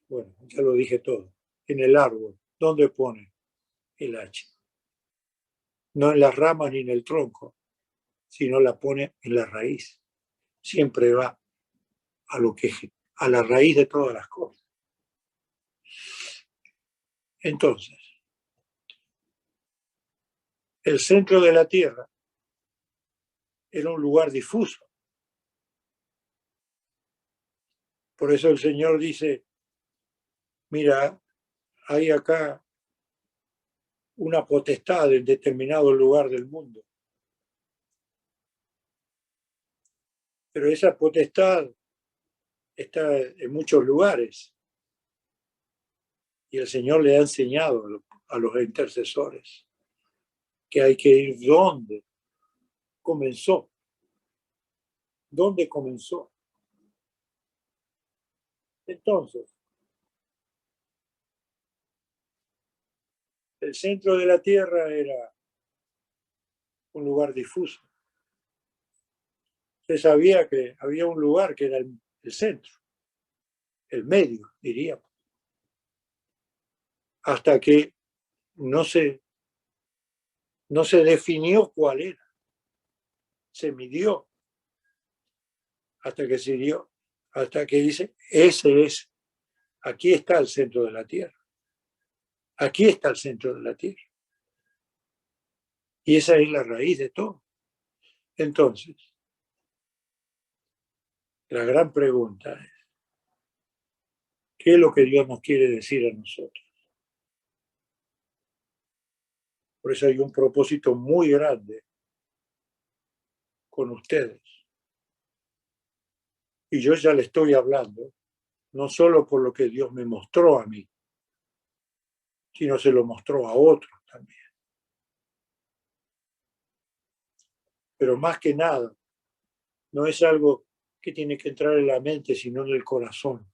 Bueno, ya lo dije todo. En el árbol, ¿dónde pone el hacha? No en las ramas ni en el tronco, sino la pone en la raíz. Siempre va a la raíz de todas las cosas. Entonces, el centro de la tierra era un lugar difuso. Por eso el Señor dice, mira, hay acá una potestad en determinado lugar del mundo. Pero esa potestad está en muchos lugares y el Señor le ha enseñado a los intercesores que hay que ir donde comenzó. ¿Dónde comenzó? Entonces, el centro de la tierra era un lugar difuso. Se sabía que había un lugar que era el centro, el medio, diríamos, hasta que no se definió cuál era, se midió, hasta que se dio, hasta que dice, ese es, aquí está el centro de la tierra, aquí está el centro de la tierra. Y esa es la raíz de todo. Entonces, la gran pregunta es, ¿qué es lo que Dios nos quiere decir a nosotros? Por eso hay un propósito muy grande con ustedes. Y yo ya le estoy hablando, no solo por lo que Dios me mostró a mí, sino se lo mostró a otros también. Pero más que nada, no es algo que tiene que entrar en la mente, sino en el corazón.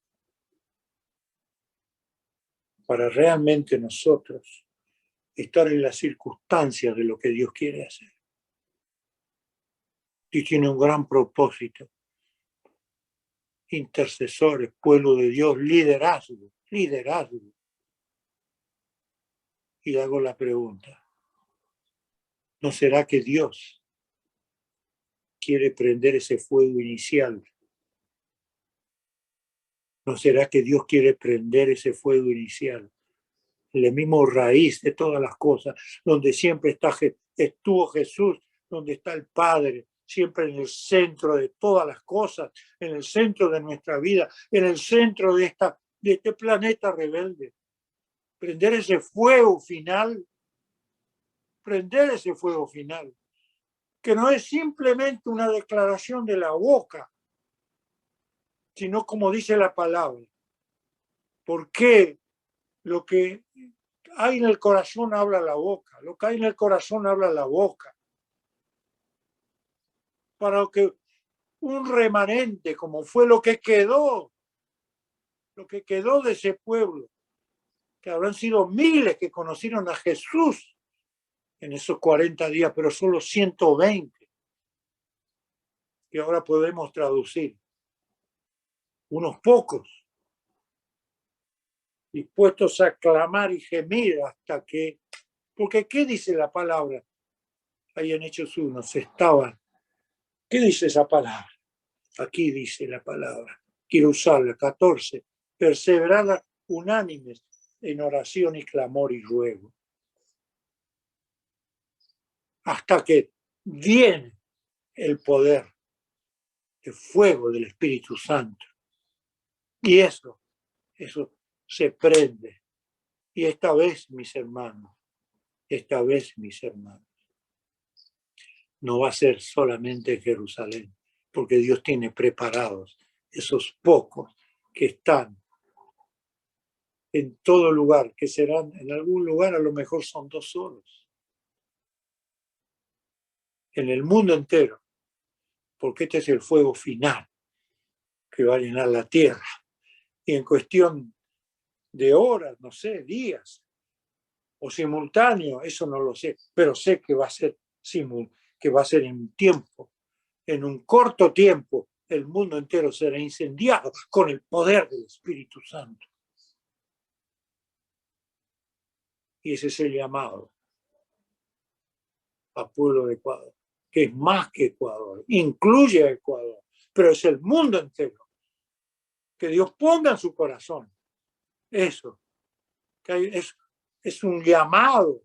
Para realmente nosotros estar en las circunstancias de lo que Dios quiere hacer. Y tiene un gran propósito. Intercesores, pueblo de Dios, liderazgo. Y hago la pregunta, ¿no será que Dios quiere prender ese fuego inicial? ¿No será que Dios quiere prender ese fuego inicial? La misma raíz de todas las cosas, donde siempre estuvo Jesús, donde está el Padre, siempre en el centro de todas las cosas, en el centro de nuestra vida, en el centro de este planeta rebelde. Prender ese fuego final, que no es simplemente una declaración de la boca, sino como dice la palabra. ¿Por qué? Lo que hay en el corazón habla la boca, lo que hay en el corazón habla la boca. Para que un remanente, como fue lo que quedó de ese pueblo, que habrán sido miles que conocieron a Jesús en esos 40 días, pero solo 120, que ahora podemos traducir. Unos pocos, dispuestos a clamar y gemir hasta que, porque ¿qué dice la palabra? Ahí en Hechos 1, ¿qué dice esa palabra? Aquí dice la palabra, quiero usarla, 14, perseverad unánimes en oración y clamor y ruego. Hasta que viene el poder, el fuego del Espíritu Santo. Y eso se prende. Y esta vez, mis hermanos, no va a ser solamente en Jerusalén, porque Dios tiene preparados esos pocos que están en todo lugar, que serán en algún lugar, a lo mejor son 2 solos. En el mundo entero, porque este es el fuego final que va a llenar la tierra. Y en cuestión de horas, no sé, días, o simultáneo, eso no lo sé, pero sé que va a ser en tiempo, en un corto tiempo, el mundo entero será incendiado con el poder del Espíritu Santo. Y ese es el llamado a pueblo de Ecuador, que es más que Ecuador, incluye a Ecuador, pero es el mundo entero. Que Dios ponga en su corazón eso, que es un llamado,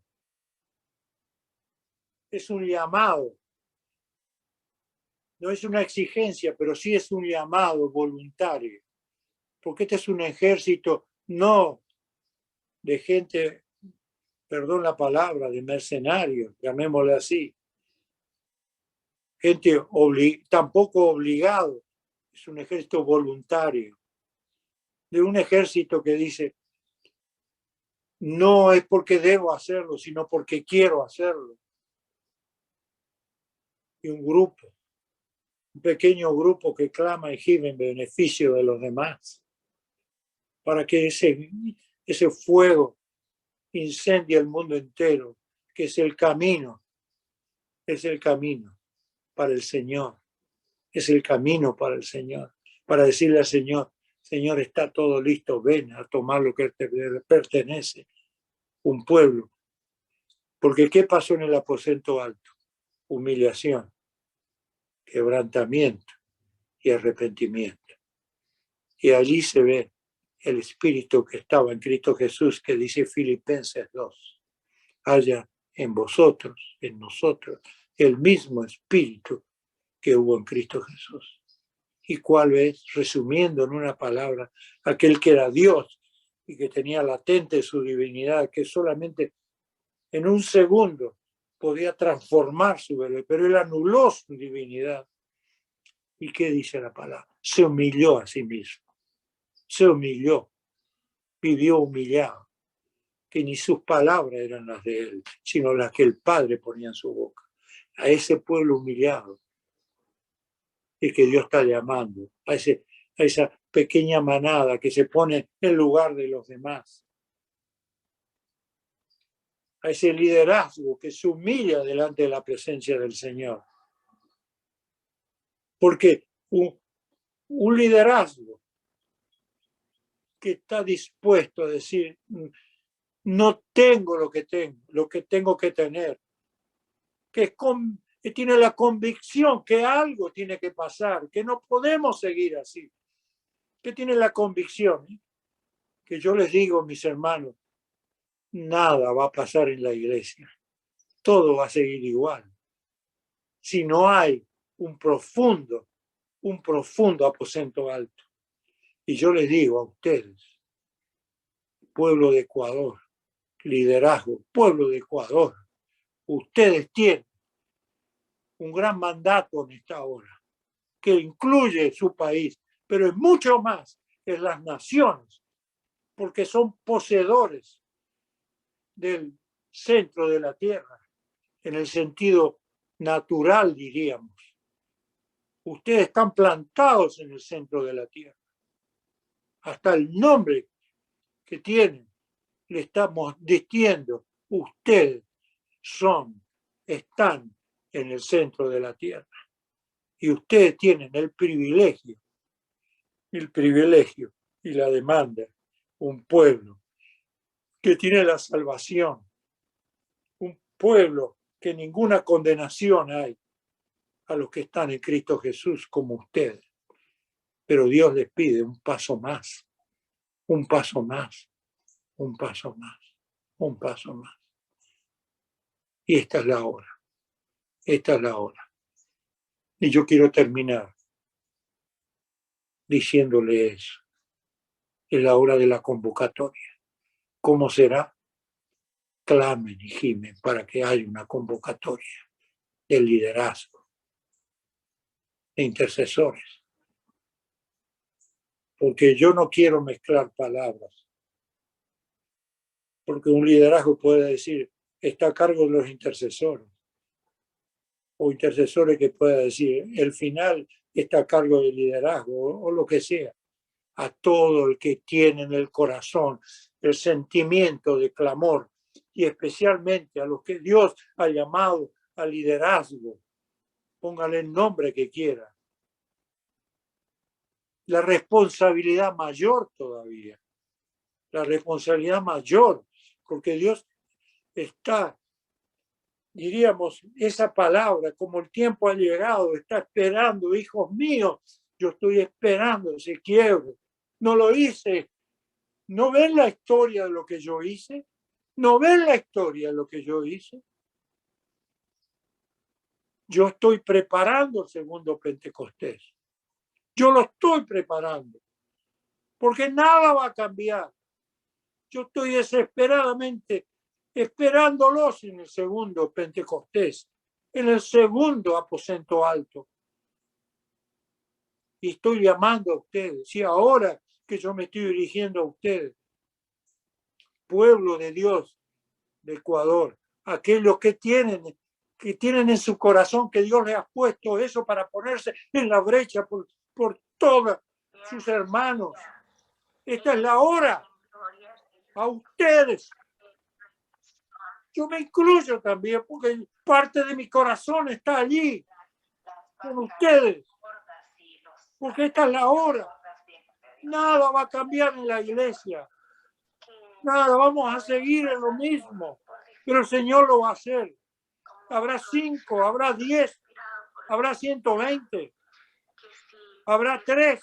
no es una exigencia, pero sí es un llamado voluntario, porque este es un ejército no de gente, perdón la palabra, de mercenarios, llamémosle así. gente tampoco obligado, es un ejército voluntario, de un ejército que dice, no es porque debo hacerlo, sino porque quiero hacerlo. Y un grupo, un pequeño grupo que clama y gime en beneficio de los demás, para que ese fuego incendie el mundo entero, que es el camino para el Señor, es el camino para el Señor, para decirle al Señor, Señor, está todo listo, ven a tomar lo que te pertenece, un pueblo. Porque ¿qué pasó en el aposento alto? Humillación, quebrantamiento y arrepentimiento. Y allí se ve el espíritu que estaba en Cristo Jesús, que dice Filipenses 2, haya en vosotros, en nosotros, el mismo espíritu que hubo en Cristo Jesús. ¿Y cuál es? Resumiendo en una palabra, aquel que era Dios y que tenía latente su divinidad, que solamente en un segundo podía transformar su verdad, pero él anuló su divinidad. ¿Y qué dice la palabra? Se humilló a sí mismo. Se humilló, vivió humillado, que ni sus palabras eran las de él, sino las que el Padre ponía en su boca. A ese pueblo humillado es que Dios está llamando, a esa pequeña manada que se pone en lugar de los demás, a ese liderazgo que se humilla delante de la presencia del Señor. Porque un liderazgo que está dispuesto a decir, no tengo lo que tengo que tener, que tiene la convicción que algo tiene que pasar, que no podemos seguir así, que tiene la convicción, que yo les digo, mis hermanos, nada va a pasar en la iglesia, todo va a seguir igual. Si no hay un profundo aposento alto. Y yo les digo a ustedes, pueblo de Ecuador, liderazgo, pueblo de Ecuador, ustedes tienen un gran mandato en esta hora, que incluye su país, pero es mucho más que las naciones, porque son poseedores del centro de la tierra, en el sentido natural, diríamos. Ustedes están plantados en el centro de la tierra. Hasta el nombre que tienen le estamos diciendo, ustedes están en el centro de la tierra. Y ustedes tienen el privilegio y la demanda, un pueblo que tiene la salvación, un pueblo que ninguna condenación hay a los que están en Cristo Jesús como ustedes. Pero Dios les pide un paso más, un paso más, un paso más, un paso más. Y esta es la hora, esta es la hora. Y yo quiero terminar diciéndole eso. Es la hora de la convocatoria. ¿Cómo será? Clamen y gimen para que haya una convocatoria de liderazgo, de intercesores. Porque yo no quiero mezclar palabras. Porque un liderazgo puede decir, está a cargo de los intercesores. O intercesores que pueda decir, el final está a cargo del liderazgo, o lo que sea. A todo el que tiene en el corazón el sentimiento de clamor, y especialmente a los que Dios ha llamado al liderazgo, póngale el nombre que quiera. La responsabilidad mayor todavía, la responsabilidad mayor, porque Dios está, diríamos, esa palabra, como el tiempo ha llegado, está esperando, hijos míos, yo estoy esperando ese quiebre. No lo hice. ¿No ven la historia de lo que yo hice? ¿No ven la historia de lo que yo hice? Yo estoy preparando el segundo Pentecostés. Yo lo estoy preparando. Porque nada va a cambiar. Yo estoy desesperadamente esperándolos en el segundo Pentecostés. en el segundo aposento alto. Y estoy llamando a ustedes. Y ahora que yo me estoy dirigiendo a ustedes, pueblo de Dios de Ecuador, aquellos que tienen en su corazón que Dios les ha puesto eso para ponerse en la brecha por todos sus hermanos. Esta es la hora. A ustedes. Yo me incluyo también porque parte de mi corazón está allí con ustedes. Porque esta es la hora. Nada va a cambiar en la iglesia. Nada, vamos a seguir en lo mismo. Pero el Señor lo va a hacer. Habrá 5, habrá 10, habrá 120, habrá 3.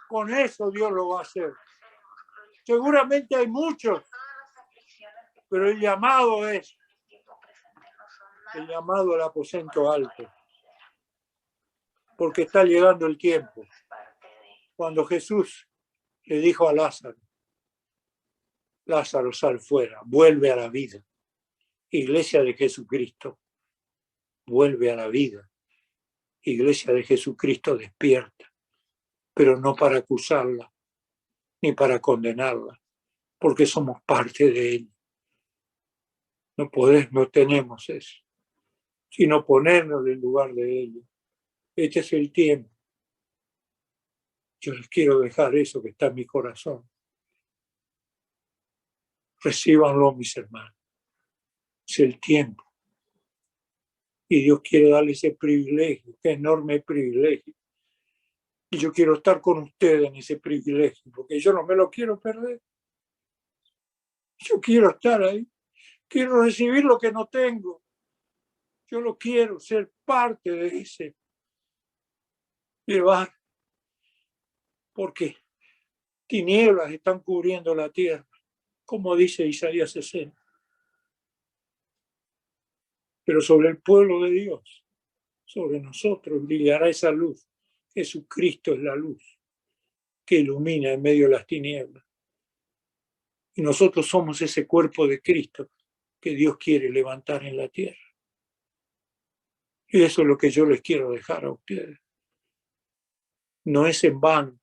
Con eso Dios lo va a hacer. Seguramente hay muchos, pero el llamado es el llamado al aposento alto. Porque está llegando el tiempo. Cuando Jesús le dijo a Lázaro, Lázaro, sal fuera, vuelve a la vida. Iglesia de Jesucristo, vuelve a la vida. Iglesia de Jesucristo, despierta, pero no para acusarla, ni para condenarla, porque somos parte de ella. No tenemos eso, sino ponernos en el lugar de ella. Este es el tiempo. Yo les quiero dejar eso que está en mi corazón. Recíbanlo, mis hermanos. Es el tiempo. Y Dios quiere darle ese privilegio, qué enorme privilegio. Y yo quiero estar con ustedes en ese privilegio, porque yo no me lo quiero perder. Yo quiero estar ahí. Quiero recibir lo que no tengo. Yo lo quiero, ser parte de ese llevar. Porque tinieblas están cubriendo la tierra, como dice Isaías 60. Pero sobre el pueblo de Dios, sobre nosotros, brillará esa luz. Jesucristo es la luz que ilumina en medio de las tinieblas. Y nosotros somos ese cuerpo de Cristo que Dios quiere levantar en la tierra. Y eso es lo que yo les quiero dejar a ustedes. No es en vano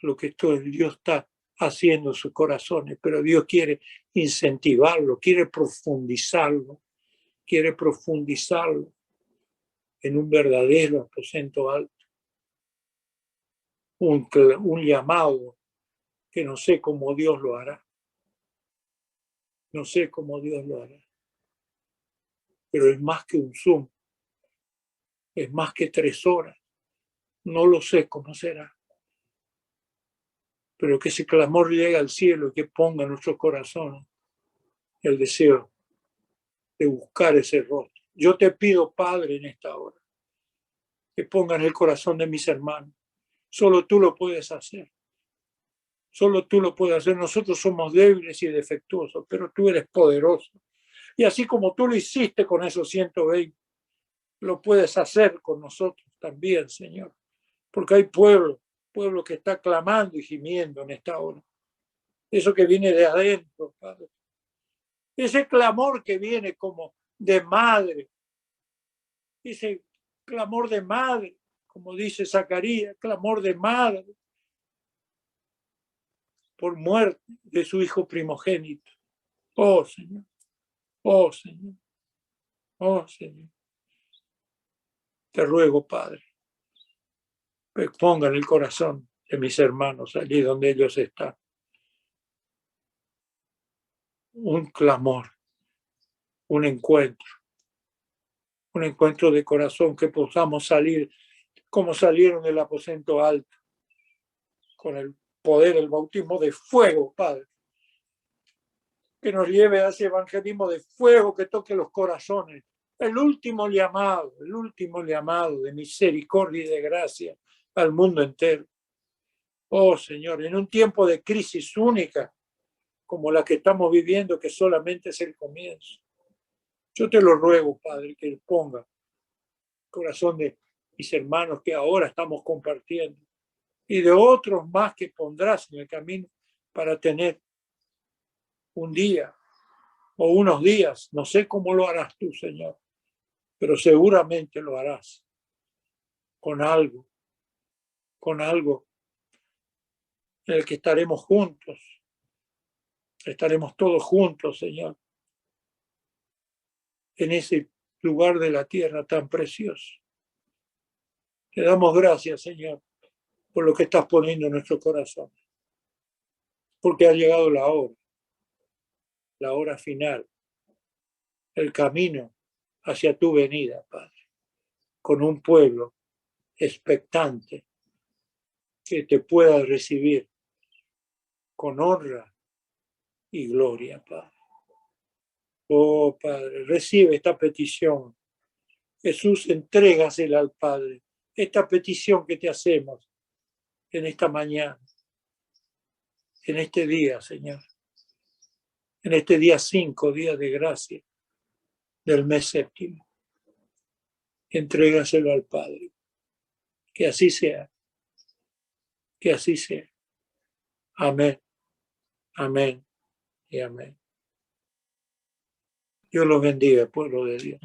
lo que Dios está haciendo en sus corazones, pero Dios quiere incentivarlo, quiere profundizarlo en un verdadero aposento alto. Un llamado que no sé cómo Dios lo hará. No sé cómo Dios lo hará. Pero es más que un Zoom. Es más que 3 horas. No lo sé cómo será. Pero que ese clamor llegue al cielo y que ponga en nuestros corazones el deseo de buscar ese rostro. Yo te pido, Padre, en esta hora, que ponga en el corazón de mis hermanos. Solo tú lo puedes hacer. Solo tú lo puedes hacer. Nosotros somos débiles y defectuosos, pero tú eres poderoso. Y así como tú lo hiciste con esos 120, lo puedes hacer con nosotros también, Señor. Porque hay pueblo que está clamando y gimiendo en esta hora. Eso que viene de adentro, Padre. Ese clamor que viene como de madre. Ese clamor de madre, como dice Zacarías, clamor de madre por muerte de su hijo primogénito. Oh, Señor. Oh, Señor. Oh, Señor. Te ruego, Padre, que ponga en el corazón de mis hermanos allí donde ellos están un clamor, un encuentro de corazón, que podamos salir como salieron del aposento alto, con el poder, el bautismo de fuego, Padre, que nos lleve a ese evangelismo de fuego que toque los corazones. El último llamado de misericordia y de gracia al mundo entero. Oh, Señor, en un tiempo de crisis única como la que estamos viviendo, que solamente es el comienzo. Yo te lo ruego, Padre, que ponga el corazón de mis hermanos que ahora estamos compartiendo y de otros más que pondrás en el camino para tener un día o unos días. No sé cómo lo harás tú, Señor, pero seguramente lo harás con algo en el que estaremos juntos, estaremos todos juntos, Señor, en ese lugar de la tierra tan precioso. Te damos gracias, Señor, por lo que estás poniendo en nuestro corazón, porque ha llegado la hora final, el camino hacia tu venida, Padre, con un pueblo expectante que te pueda recibir con honra y gloria, Padre. Oh, Padre, recibe esta petición. Jesús, entrégasela al Padre. Esta petición que te hacemos en esta mañana, en este día, Señor. En este día 5, día de gracia del mes séptimo. Entrégaselo al Padre. Que así sea. Que así sea. Amén. Amén y amén. Dios los bendiga, pueblo de Dios.